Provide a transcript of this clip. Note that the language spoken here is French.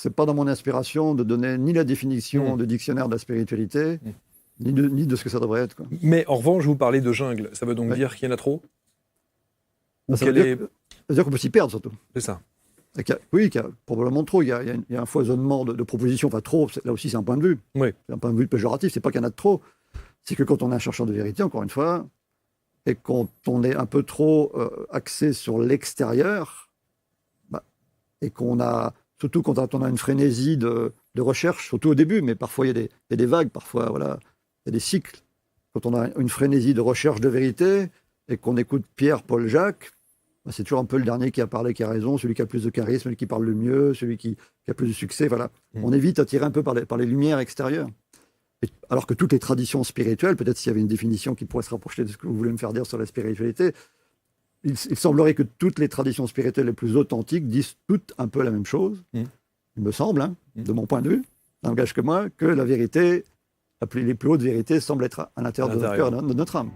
c'est pas dans mon inspiration de donner ni la définition de dictionnaire de la spiritualité, ni de ce que ça devrait être, quoi. Mais en revanche, vous parlez de jungle. Ça veut donc dire qu'il y en a trop? Ou Ça veut qu'elle est... ça veut dire qu'on peut s'y perdre, surtout. C'est ça. Oui, qu'il y a probablement trop. Il y a un foisonnement de propositions. Enfin, trop, là aussi, c'est un point de vue. Oui. C'est un point de vue péjoratif. C'est pas qu'il y en a de trop. C'est que quand on est un chercheur de vérité, encore une fois, et quand on est un peu trop axé sur l'extérieur, et qu'on a, surtout quand on a une frénésie de recherche, surtout au début, mais parfois il y a des vagues, parfois voilà, il y a des cycles. Quand on a une frénésie de recherche de vérité et qu'on écoute Pierre, Paul, Jacques, c'est toujours un peu le dernier qui a parlé qui a raison, celui qui a plus de charisme, celui qui parle le mieux, celui qui a plus de succès. Voilà. On est vite attiré un peu par les lumières extérieures. Alors que toutes les traditions spirituelles, peut-être s'il y avait une définition qui pourrait se rapprocher de ce que vous voulez me faire dire sur la spiritualité, il semblerait que toutes les traditions spirituelles les plus authentiques disent toutes un peu la même chose. Il me semble, de mon point de vue, n'engage que moi, que la vérité, les plus hautes vérités semblent être à l'intérieur de notre cœur, de notre âme.